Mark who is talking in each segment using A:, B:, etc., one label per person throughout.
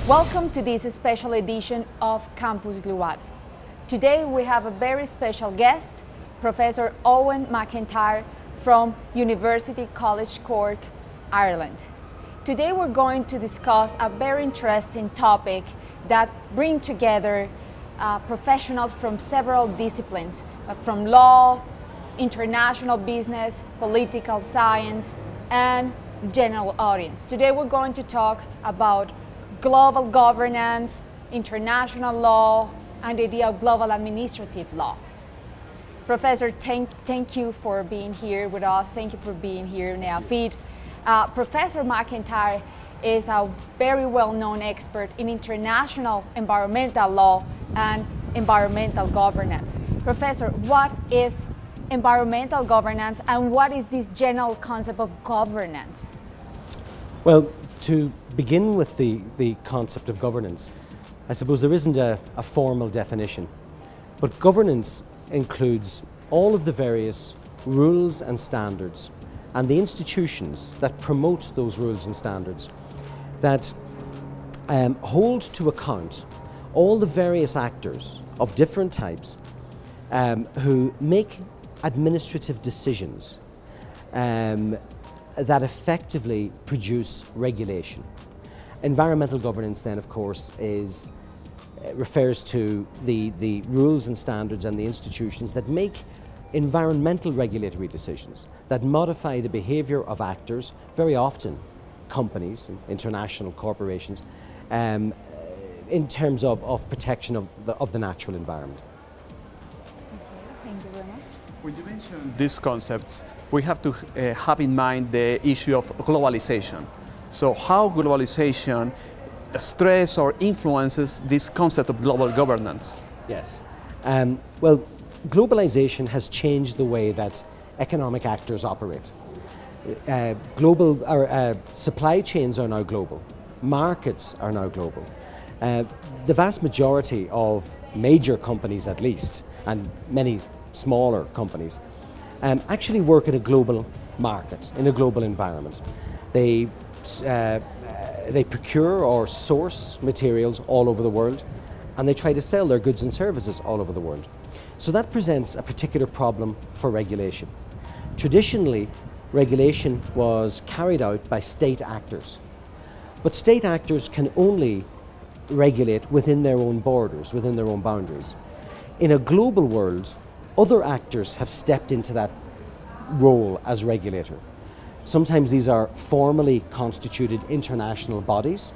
A: Welcome to this special edition of Campus Global. Today we have a very special guest, Professor Owen McIntyre from University College Cork, Ireland. Today we're going to discuss a very interesting topic that brings together professionals from several disciplines, from law, international business, political science, and general audience. Today we're going to talk about global governance, international law, and the idea of global administrative law. Professor, thank you for being here with us. Thank you for being here in EAFIT. Professor McIntyre is a very well-known expert in international environmental law and environmental governance. Professor, what is environmental governance and what is this general concept of governance?
B: Well, to begin with the concept of governance, I suppose there isn't a formal definition, but governance includes all of the various rules and standards and the institutions that promote those rules and standards that hold to account all the various actors of different types who make administrative decisions that effectively produce regulation. Environmental governance then, of course, refers to the rules and standards and the institutions that make environmental regulatory decisions, that modify the behavior of actors, very often companies and international corporations, in terms of protection of the natural environment.
A: Thank you very much.
C: When you mention these concepts, we have to have in mind the issue of globalization. So how globalization stresses or influences this concept of global governance?
B: Yes. Well, globalization has changed the way that economic actors operate. Supply chains are now global. Markets are now global. The vast majority of major companies, at least, and many smaller companies, actually work in a global market, in a global environment. They procure or source materials all over the world, and they try to sell their goods and services all over the world. So that presents a particular problem for regulation. Traditionally, regulation was carried out by state actors, but state actors can only regulate within their own borders, within their own boundaries. In a global world, other actors have stepped into that role as regulator. Sometimes these are formally constituted international bodies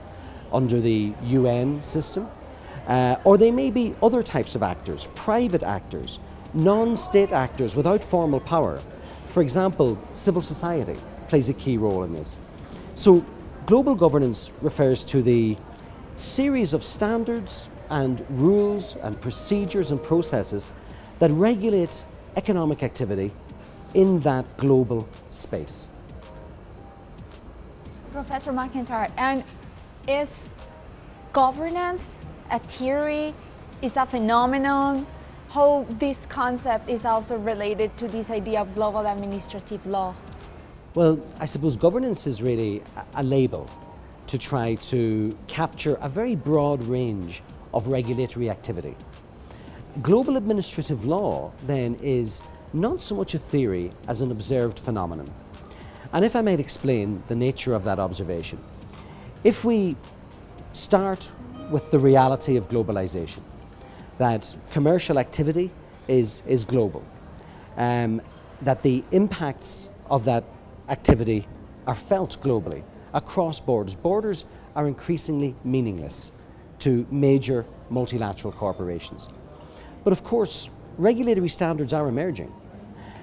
B: under the UN system, or they may be other types of actors, private actors, non-state actors without formal power. For example, civil society plays a key role in this. So global governance refers to the series of standards and rules and procedures and processes that regulate economic activity in that global space.
A: Professor McIntyre, and is governance a theory, is a phenomenon? How this concept is also related to this idea of global administrative law?
B: Well, I suppose governance is really a label to try to capture a very broad range of regulatory activity. Global administrative law then is not so much a theory as an observed phenomenon. And if I might explain the nature of that observation, if we start with the reality of globalization, that commercial activity is global, that the impacts of that activity are felt globally, across borders. Borders are increasingly meaningless to major multilateral corporations. But of course, regulatory standards are emerging.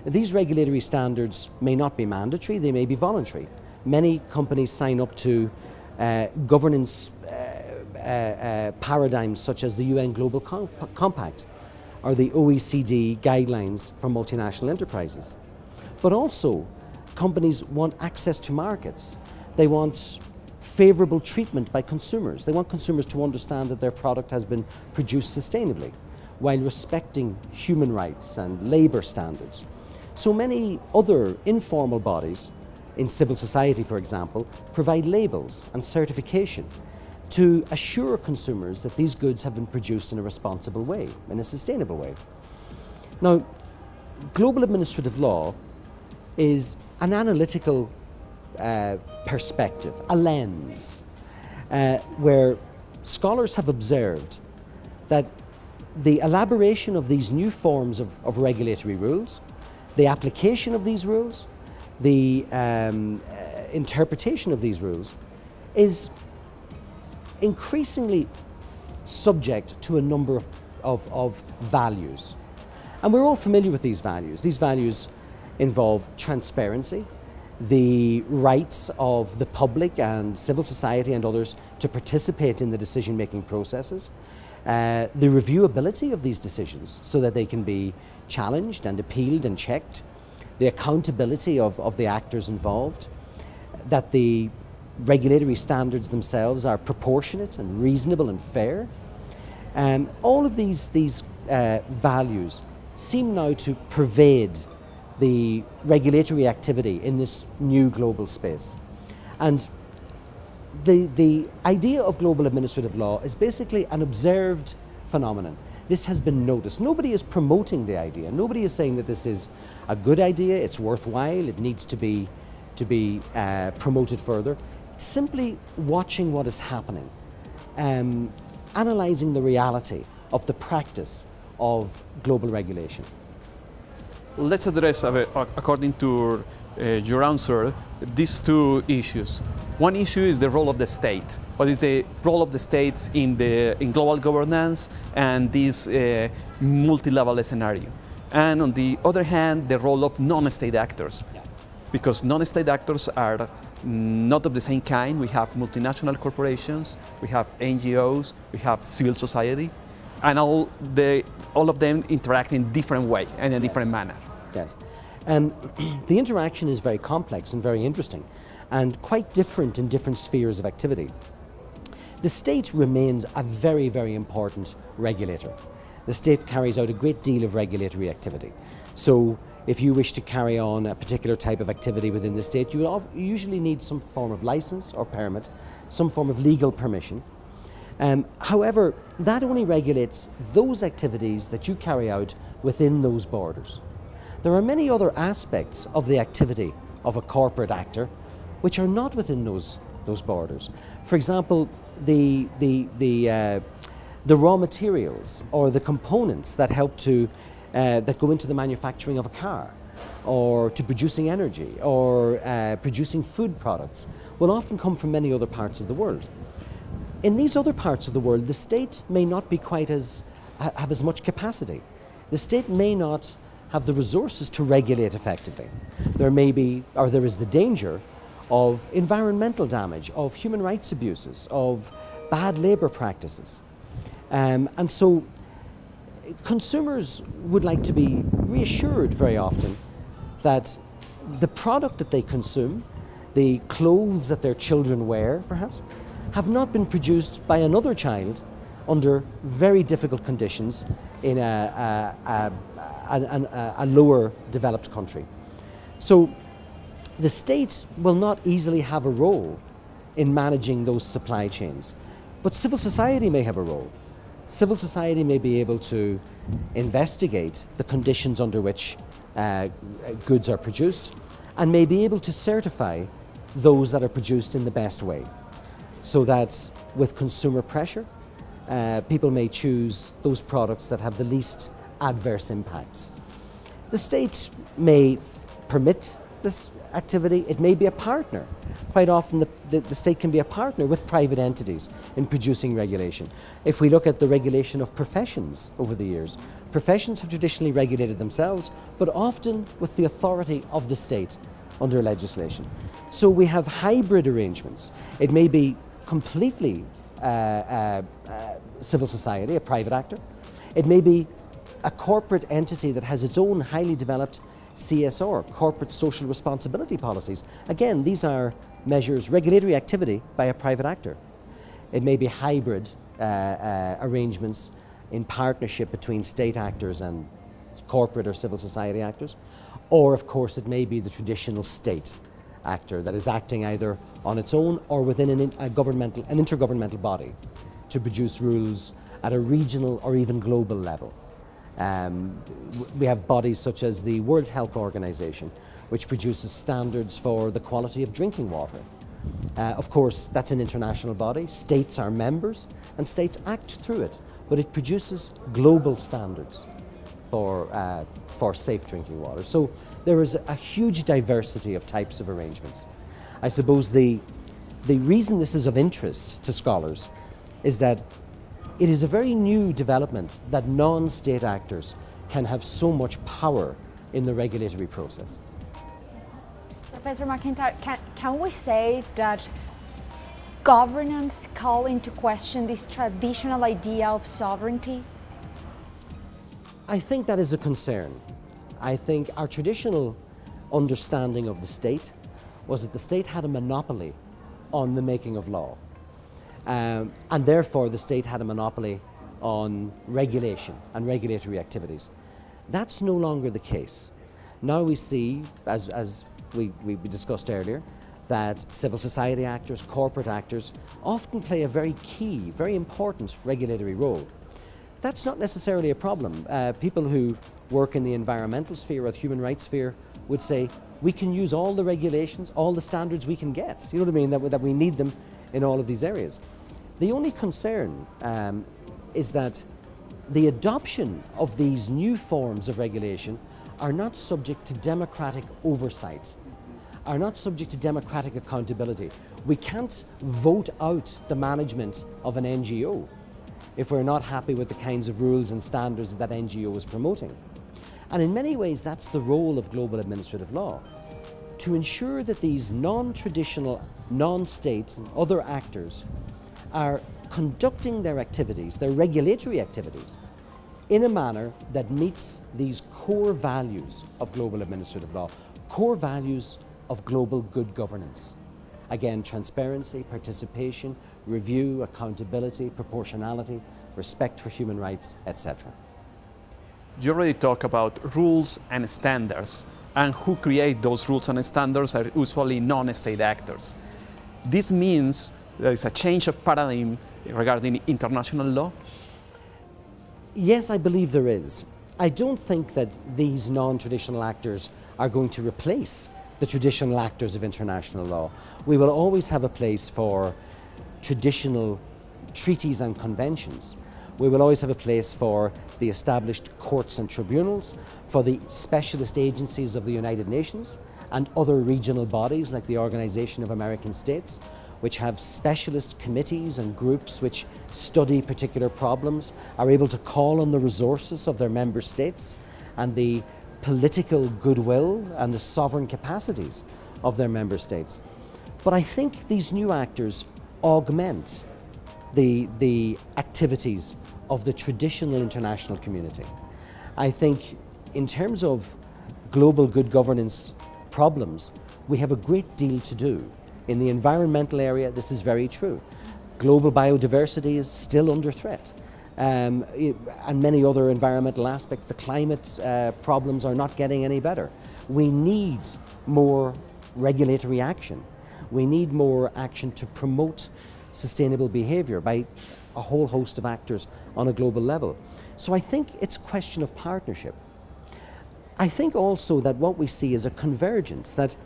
B: These regulatory standards may not be mandatory, they may be voluntary. Many companies sign up to governance paradigms such as the UN Global Compact or the OECD guidelines for multinational enterprises. But also, companies want access to markets. They want favorable treatment by consumers. They want consumers to understand that their product has been produced sustainably while respecting human rights and labor standards. So many other informal bodies in civil society, for example, provide labels and certification to assure consumers that these goods have been produced in a responsible way, in a sustainable way. Now, global administrative law is an analytical perspective, a lens, where scholars have observed that the elaboration of these new forms of regulatory rules, the application of these rules, the interpretation of these rules is increasingly subject to a number of values. And we're all familiar with these values. These values involve transparency, the rights of the public and civil society and others to participate in the decision-making processes, the reviewability of these decisions so that they can be challenged and appealed and checked, the accountability of the actors involved, that the regulatory standards themselves are proportionate and reasonable and fair. All of these values seem now to pervade the regulatory activity in this new global space. And the idea of global administrative law is basically an observed phenomenon. This has been noticed. Nobody is promoting the idea. Nobody is saying that this is a good idea, it's worthwhile, it needs to be promoted further. Simply watching what is happening, analysing the reality of the practice of global regulation.
C: Let's address, according to your answer, these two issues. One issue is the role of the state. What is the role of the states in global governance and this multi-level scenario? And on the other hand, the role of non-state actors. Yeah. Because non-state actors are not of the same kind. We have multinational corporations, we have NGOs, we have civil society, and all of them interact in different way and in a different manner.
B: Yes. The interaction is very complex and very interesting and quite different in different spheres of activity. The state remains a very, very important regulator. The state carries out a great deal of regulatory activity. So if you wish to carry on a particular type of activity within the state, you usually need some form of license or permit, some form of legal permission. However, that only regulates those activities that you carry out within those borders. There are many other aspects of the activity of a corporate actor which are not within those borders. For example, the raw materials or the components that help to that go into the manufacturing of a car, or to producing energy, or producing food products, will often come from many other parts of the world. In these other parts of the world, the state may not be have as much capacity. The state may not have the resources to regulate effectively. There may be, or there is the danger of environmental damage, of human rights abuses, of bad labour practices. And so consumers would like to be reassured very often that the product that they consume, the clothes that their children wear perhaps, have not been produced by another child under very difficult conditions in a lower developed country. So the state will not easily have a role in managing those supply chains, but civil society may have a role. Civil society may be able to investigate the conditions under which goods are produced and may be able to certify those that are produced in the best way, so that with consumer pressure, people may choose those products that have the least adverse impacts. The state may permit this activity, it may be a partner. Quite often the state can be a partner with private entities in producing regulation. If we look at the regulation of professions over the years, professions have traditionally regulated themselves, but often with the authority of the state under legislation. So we have hybrid arrangements. It may be completely civil society, a private actor. It may be a corporate entity that has its own highly developed CSR, corporate social responsibility policies. Again, these are measures, regulatory activity by a private actor. It may be hybrid arrangements in partnership between state actors and corporate or civil society actors. Or of course it may be the traditional state actor that is acting either on its own or within an intergovernmental body to produce rules at a regional or even global level. We have bodies such as the World Health Organization, which produces standards for the quality of drinking water. Of course, that's an international body. States are members and states act through it, but it produces global standards for safe drinking water. So there is a huge diversity of types of arrangements. I suppose the reason this is of interest to scholars is that it is a very new development that non-state actors can have so much power in the regulatory process.
A: Professor McIntyre, can we say that governance call into question this traditional idea of sovereignty?
B: I think that is a concern. I think our traditional understanding of the state was that the state had a monopoly on the making of law. And therefore the state had a monopoly on regulation and regulatory activities. That's no longer the case. Now we see, as we discussed earlier, that civil society actors, corporate actors often play a very key, very important regulatory role. That's not necessarily a problem. People who work in the environmental sphere or the human rights sphere would say, we can use all the regulations, all the standards we can get. You know what I mean? That we need them in all of these areas. The only concern is that the adoption of these new forms of regulation are not subject to democratic oversight, are not subject to democratic accountability. We can't vote out the management of an NGO if we're not happy with the kinds of rules and standards that NGO is promoting. And in many ways, that's the role of global administrative law, to ensure that these non-traditional, non-state and other actors are conducting their activities, their regulatory activities, in a manner that meets these core values of global administrative law, core values of global good governance. Again, transparency, participation, review, accountability, proportionality, respect for human rights, etc.
C: You already talked about rules and standards, and who create those rules and standards are usually non-state actors. This means there is a change of paradigm regarding international law?
B: Yes, I believe there is. I don't think that these non-traditional actors are going to replace the traditional actors of international law. We will always have a place for traditional treaties and conventions. We will always have a place for the established courts and tribunals, for the specialist agencies of the United Nations and other regional bodies like the Organization of American States, which have specialist committees and groups which study particular problems, are able to call on the resources of their member states and the political goodwill and the sovereign capacities of their member states. But I think these new actors augment the activities of the traditional international community. I think in terms of global good governance problems, we have a great deal to do. In the environmental area, this is very true. Global biodiversity is still under threat. And many other environmental aspects, the climate problems are not getting any better. We need more regulatory action. We need more action to promote sustainable behavior by a whole host of actors on a global level. So I think it's a question of partnership. I think also that what we see is a convergence, that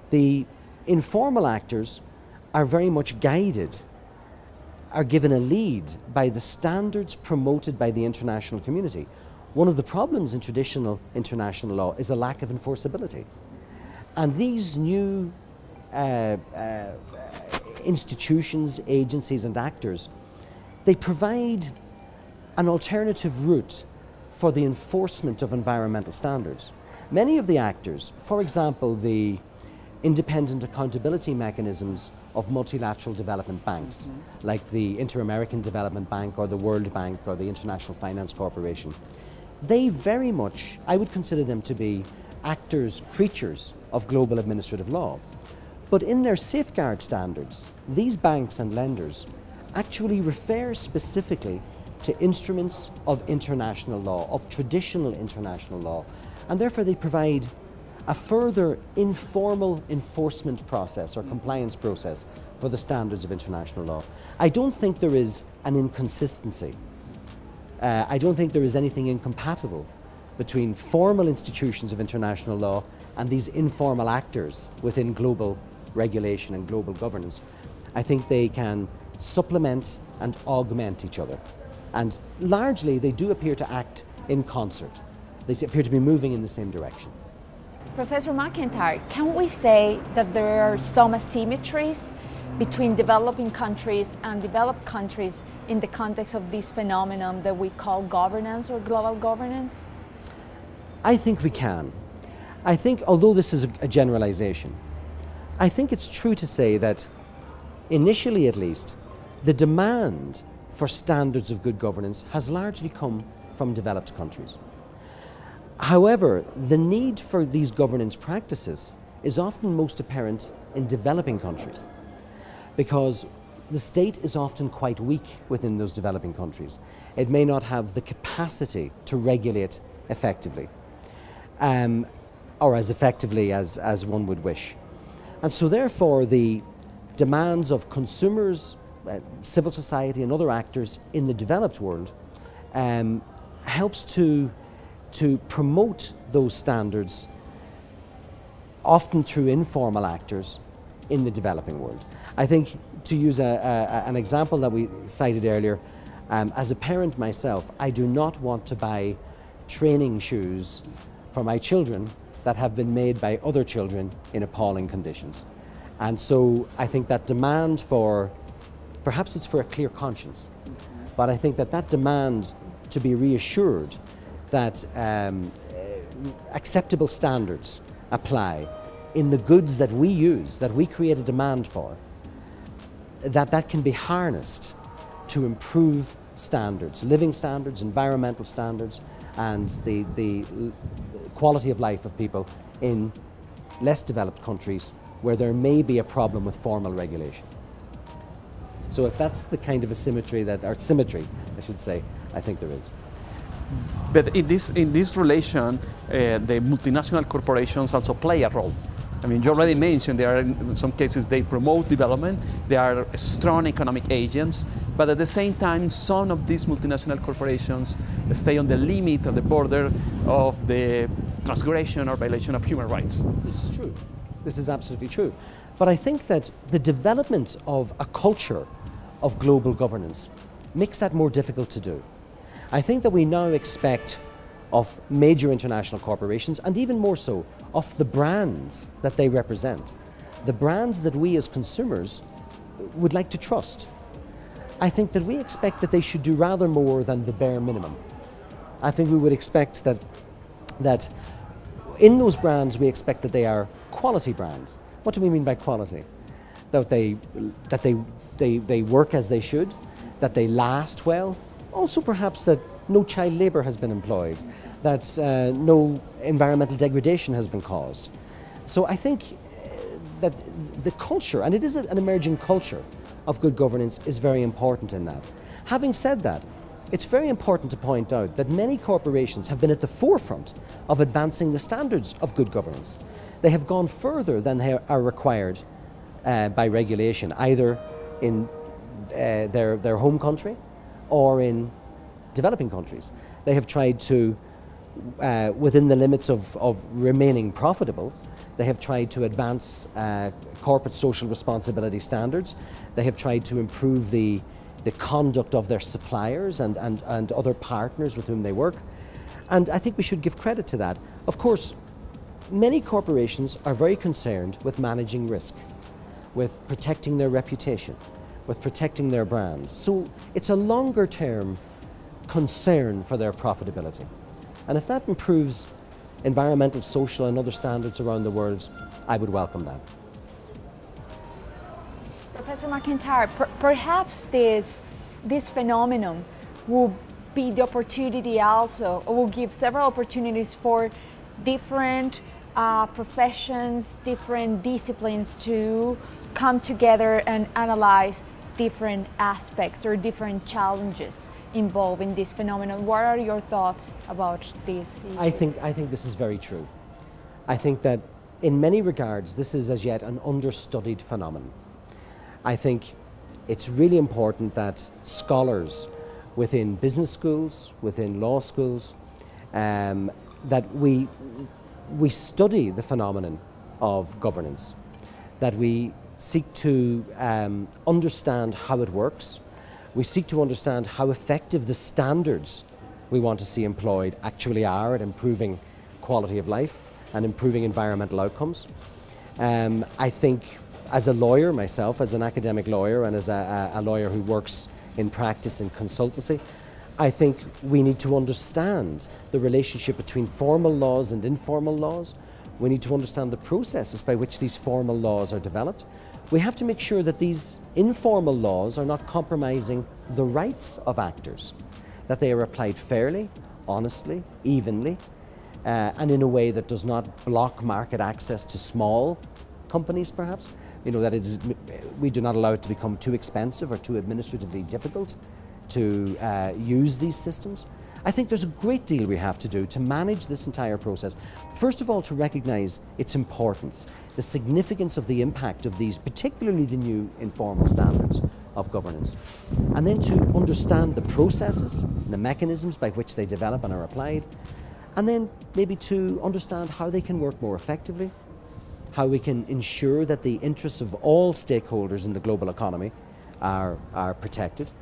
B: the informal actors are very much guided, are given a lead by the standards promoted by the international community. One of the problems in traditional international law is a lack of enforceability. And these new institutions, agencies and actors, they provide an alternative route for the enforcement of environmental standards. Many of the actors, for example, the independent accountability mechanisms of multilateral development banks, like the Inter-American Development Bank or the World Bank or the International Finance Corporation, they very much, I would consider them to be actors, creatures of global administrative law. But in their safeguard standards, these banks and lenders actually refer specifically to instruments of international law, of traditional international law, and therefore they provide a further informal enforcement process or compliance process for the standards of international law. I don't think there is an inconsistency. I don't think there is anything incompatible between formal institutions of international law and these informal actors within global regulation and global governance. I think they can supplement and augment each other. And largely they do appear to act in concert. They appear to be moving in the same direction.
A: Professor McIntyre, can we say that there are some asymmetries between developing countries and developed countries in the context of this phenomenon that we call governance or global governance?
B: I think we can. I think, although this is a generalization, I think it's true to say that initially at least, the demand for standards of good governance has largely come from developed countries. However, the need for these governance practices is often most apparent in developing countries because the state is often quite weak within those developing countries. It may not have the capacity to regulate effectively, or as effectively as one would wish. And so therefore the demands of consumers, civil society and other actors in the developed world helps to promote those standards, often through informal actors in the developing world. I think, to use an example that we cited earlier, as a parent myself, I do not want to buy training shoes for my children that have been made by other children in appalling conditions. And so I think that demand for, perhaps it's for a clear conscience, but I think that demand to be reassured that acceptable standards apply in the goods that we use, that we create a demand for, that can be harnessed to improve standards, living standards, environmental standards, and the quality of life of people in less developed countries where there may be a problem with formal regulation. So if that's the kind of asymmetry or symmetry, I should say, I think there is.
C: But in this relation, the multinational corporations also play a role. I mean, you already mentioned there are, in some cases, they promote development, they are strong economic agents, but at the same time, some of these multinational corporations stay on the limit of the border of the transgression or violation of human rights.
B: This is true. This is absolutely true. But I think that the development of a culture of global governance makes that more difficult to do. I think that we now expect of major international corporations, and even more so, of the brands that they represent, the brands that we as consumers would like to trust. I think that we expect that they should do rather more than the bare minimum. I think we would expect that in those brands we expect that they are quality brands. What do we mean by quality? That they work as they should, that they last well, also perhaps that no child labour has been employed, that no environmental degradation has been caused. So I think that the culture, and it is an emerging culture of good governance, is very important in that. Having said that, it's very important to point out that many corporations have been at the forefront of advancing the standards of good governance. They have gone further than they are required by regulation, either in their home country or in developing countries. They have tried to, within the limits of remaining profitable, they have tried to advance corporate social responsibility standards. They have tried to improve the conduct of their suppliers and other partners with whom they work. And I think we should give credit to that. Of course, many corporations are very concerned with managing risk, with protecting their reputation, with protecting their brands. So it's a longer term concern for their profitability. And if that improves environmental, social and other standards around the world, I would welcome that.
A: Professor McIntyre, perhaps this phenomenon will be the opportunity also, or will give several opportunities for different professions, different disciplines to come together and analyze different aspects or different challenges involved in this phenomenon. What are your thoughts about this issue?
B: I think this is very true. I think that in many regards, this is as yet an understudied phenomenon. I think it's really important that scholars within business schools, within law schools, that we study the phenomenon of governance, that we seek to understand how it works. We seek to understand how effective the standards we want to see employed actually are at improving quality of life and improving environmental outcomes. I think as a lawyer myself, as an academic lawyer and as a lawyer who works in practice in consultancy, I think we need to understand the relationship between formal laws and informal laws. We need to understand the processes by which these formal laws are developed. We have to make sure that these informal laws are not compromising the rights of actors, that they are applied fairly, honestly, evenly, and in a way that does not block market access to small companies perhaps. That we do not allow it to become too expensive or too administratively difficult to use these systems. I think there's a great deal we have to do to manage this entire process. First of all, to recognize its importance, the significance of the impact of these, particularly the new informal standards of governance. And then to understand the processes, the mechanisms by which they develop and are applied. And then maybe to understand how they can work more effectively, how we can ensure that the interests of all stakeholders in the global economy are protected.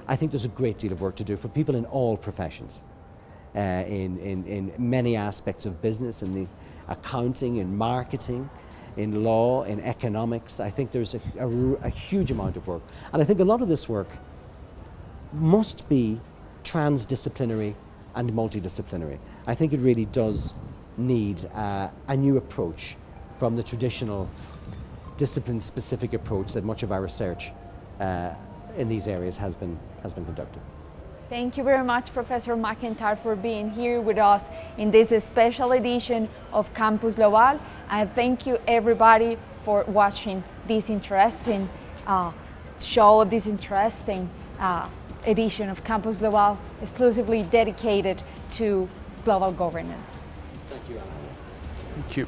B: I think there's a great deal of work to do for people in all professions, in many aspects of business, in the accounting, in marketing, in law, in economics. I think there's a huge amount of work. And I think a lot of this work must be transdisciplinary and multidisciplinary. I think it really does need a new approach from the traditional discipline-specific approach that much of our research in these areas has been conducted.
A: Thank you very much, Professor McIntyre, for being here with us in this special edition of Campus Global. And thank you, everybody, for watching this interesting show, this interesting edition of Campus Global, exclusively dedicated to global governance.
B: Thank you, Anna.
C: Thank you.